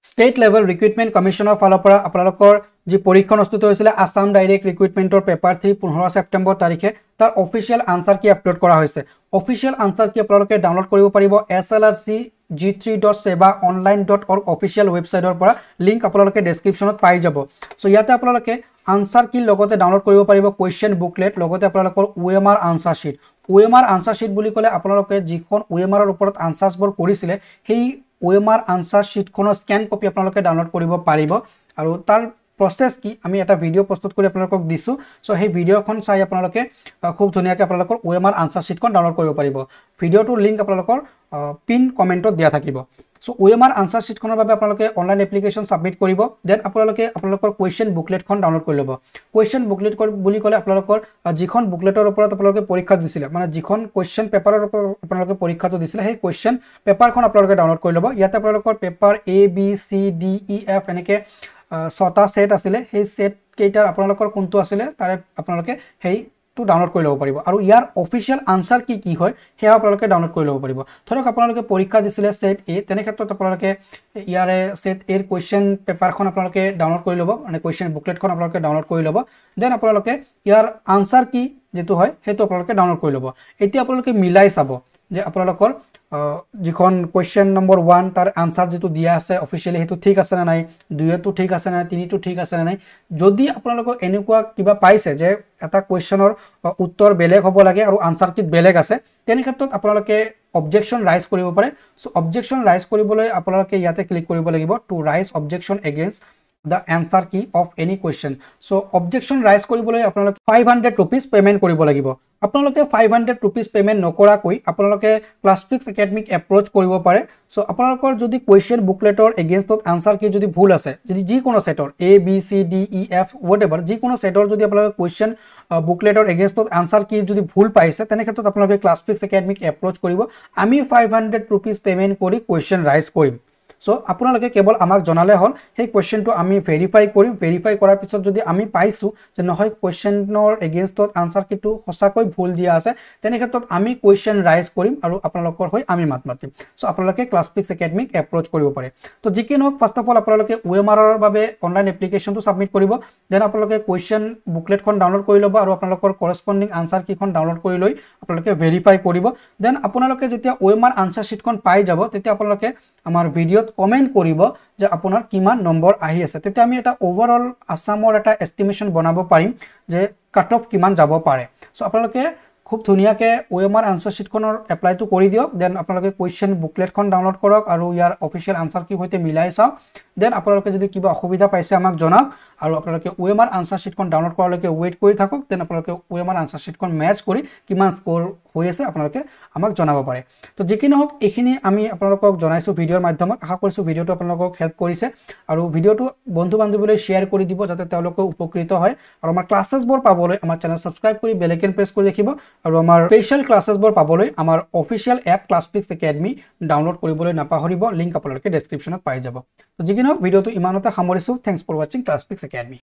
state level recruitment কমিশ্যনৰ ফালৰ পৰা আপোনালোকৰ যি পৰীক্ষণ অনুষ্ঠিত হৈছিলে আসাম ডাইৰেক্ট ৰিক্ৰুটমেণ্টৰ পেপাৰ 3 15 ছেপ্টেম্বৰ তাৰিখে তাৰ অফিচিয়েল আনসাৰ কি আপলোড কৰা হৈছে অফিচিয়েল আনসাৰ কি আপোনালোকে ডাউনলোড কৰিব পাৰিব slrcg3.sebaonline.org অফিচিয়েল ৱেবছাইটৰ পৰা লিংক আপোনালোকে ডেসক্ৰিপচনত পাই যাব সো ইয়াতে আপোনালোকে আনসাৰ কি লগতে ডাউনলোড কৰিব পাৰিব কোৱেশ্চন বুকলেট লগতে আপোনালোকৰ OMR answer sheet OMR answer sheet বুলি ক'লে আপোনালোকে যিখন OMR ৰ ওপৰত আনসাৰবোৰ কৰিছিলে সেই OMR আনসাৰ শীটখনৰ স্ক্যান কপি আপোনালোকে ডাউনলোড কৰিব পাৰিব আৰু তাৰ প্ৰসেস কি আমি এটা ভিডিও প্ৰস্তুত কৰি আপোনালোকক দিছো সো সেই ভিডিওখন চাই আপোনালোকে খুব ধুনিয়াকৈ আপোনালোকৰ OMR আনসাৰ শীটখন ডাউনলোড কৰিব পাৰিব ভিডিওটোৰ লিংক আপোনালোকৰ পিন কমেন্টত দিয়া থাকিব সো OMR আনসাৰ শীটখনৰ বাবে আপোনালোকে অনলাইন এপ্লিকেশন সাবমিট কৰিব দেন আপোনালোকৰ কোৱেশ্চন বুকলেটখন ডাউনলোড কৰি ল'ব কোৱেশ্চন বুকলেট বুলি ক'লে আপোনালোকৰ যিখন বুকলেটৰ ওপৰত আপোনালোকে পৰীক্ষা দিছিলে মানে যিখন কোৱেশ্চন পেপাৰৰ ওপৰত আপোনালোকে পৰীক্ষাটো দিছিলে সেই কোৱেশ্চন পেপাৰখন আপোনালোকে ডাউনলোড কৰি ল'ব ইয়াতে আপোনালোকৰ paper A B C D E F এনেকে 6টা সেট আছিলে সেই সেট কেইটাৰ আপোনালোকৰ কোনটো আছিলে তাৰে আপোনালোকে সেই to download কৰি ল'ব পাৰিব আৰু ইয়াৰ অফিচিয়েল আনসাৰ কি হয় হেয়া আপোনালোকে ডাউনলোড কৰি ল'ব পাৰিব ধৰক আপোনালোকে পৰীক্ষা দিছিলে সেট A তেনে ক্ষেত্ৰত আপোনালোকে ইয়াৰে সেট A কোৱেশ্চন পেপাৰখন আপোনালোকে ডাউনলোড কৰি ল'ব মানে কোৱেশ্চন বুকলেটখন আপোনালোকে ডাউনলোড কৰি ল'ব দেন আপোনালোকে ইয়াৰ আনসাৰ কি যেটো হয় হেতু আপোনালোকে ডাউনলোড কৰি ল'ব এতিয়া আপোনালোকে মিলাই চাব যে আপোনালোকৰ যিখন কোৱেশ্চন নম্বৰ 1 তাৰ আনসাৰ যেটো দিয়া আছে অফিচিয়ালি হেতু ঠিক আছে না নাই 2 টো ঠিক আছে না 3 টো ঠিক আছে না নাই যদি আপোনালোকৰ এনেকুৱা কিবা পাইছে যে এটা কোৱেশ্চনৰ উত্তৰ বেলেগ হ'ব লাগে আৰু আনসাৰ কি বেলেগ আছে তেনে ক্ষেত্ৰত আপোনালোকে অবজেকশন ৰাইজ কৰিব পাৰে সো অবজেকশন ৰাইজ কৰিবলৈ আপোনালোকে ইয়াতে ক্লিক কৰিব লাগিব টু ৰাইজ objection against the answer key of any question so objection rise কৰিবলৈ আপোনালোকে 500 rupees payment কৰিব লাগিব আপোনালোকে 500 rupees payment নকৰা কৈ আপোনালোকে ক্লাছফিক্স একাডেমিক এপ্ৰোচ কৰিব পাৰে সো আপোনালোকৰ যদি কোৱেশ্চন বুকলেটৰ এগেইনষ্টত আনসাৰ কি যদি ভুল আছে যদি যি কোনো সেটৰ A B C D E F whatever যি কোনো সেটৰ যদি আপোনালোকে কোৱেশ্চন বুকলেটৰ এগেইনষ্টত আনসাৰ কি যদি ভুল পাইছে তেনে ক্ষেত্ৰত আপোনালোকে ক্লাছফিক্স একাডেমিক এপ্ৰোচ কৰিব আমি 500 rupees payment কৰি কোৱেশ্চন ৰাইজ কৰিম সো আপোনালোকে কেৱল আমাক জনালে হল সেই কোৱেশ্চনটো আমি ভেৰিফাই কৰিম ভেৰিফাই কৰাৰ পিছত যদি আমি পাইছো যে নহয় কোৱেশ্চনৰ এগেইনষ্টত আনসাৰ কিটো সঁচাকৈ ভুল দিয়া আছে তেনে ক্ষেত্ৰত আমি কোৱেশ্চন ৰাইজ কৰিম আৰু আপোনালোকৰ হৈ আমি মাত মাতিম সো আপোনালোকে ক্লাছফিক্স একাডেমিক এপ্ৰোচ কৰিব পাৰে তো যিকিনক ফাৰ্স্ট অফ অল আপোনালোকে OMR ৰ বাবে অনলাইন এপ্লিকেশনটো সাবমিট কৰিব দেন আপোনালোকে কোৱেশ্চন বুকলেটখন ডাউনলোড কৰি ল'ব আৰু আপোনালোকৰ কৰেসপন্ডিং আনসাৰ কিখন ডাউনলোড কৰি লৈ আপোনালোকে ভেৰিফাই কৰিব দেন আপোনালোকে যেতিয়া OMR আনসাৰ শীটখন পাই যাব তেতিয়া আপোনালোকে আমাৰ ভিডিও কমেন্ট কৰিব যে আপোনাৰ কিমান নম্বৰ আহি আছে তেতিয়া আমি এটা ওভাৰঅল আসামৰ এটা এস্টিমেশন বনাব পাৰিম যে কাট অফ কিমান যাব পাৰে সো আপোনালোকে খুব ধুনিয়াকে OMR আনসাৰ শীটখনৰ এপ্লাইটো কৰি দিয়ক দেন আপোনালোকে কোৱেশ্চন বুকলেটখন ডাউনলোড কৰক আৰু ইয়াৰ অফিচিয়েল আনসাৰ কি হৈতে মিলাই চাওক দেন আপোনালোকে যদি কিবা অসুবিধা পাইছে আমাক জনাওক আৰু আপোনালোকে OMR আনসাৰ শীটখন ডাউনলোড কৰালৈকে ওয়েট কৰি থাকক দেন আপোনালোকে OMR আনসাৰ শীটখন ম্যাচ কৰি কিমান স্কোৰ হৈ আছে আপোনালোকে আমাক জনাব পাৰে তো যিকিনো হক এখিনি আমি আপোনালোকক জনাইছো ভিডিওৰ মাধ্যমত আশা কৰিছো ভিডিওটো আপোনালোকক হেল্প কৰিছে আৰু ভিডিওটো বন্ধু বান্ধৱীলৈ শেয়াৰ কৰি দিব যাতে তেওঁলোকে উপকৃত হয় আৰু আমাৰ ক্লাसेसবোৰ পাবলৈ আমাৰ চেনেল সাবস্ক্ৰাইব কৰি বেল আইকন প্ৰেছ কৰি ৰাখিব আৰু আমাৰ স্পেশাল ক্লাसेसবোৰ পাবলৈ আমাৰ অফিচিয়েল এপ ক্লাছফিক্স একাডেমি ডাউনলোড কৰিবলৈ নাপাহৰিব লিংক আপোনালোকে ডেসক্ৰিপচনত পাই যাব তো যিকিনো ভিডিওটো ইমানতে সামৰিছো থ্যাঙ্কস ফৰ ওয়াচিং ক্লাছফিক্স একাডেমি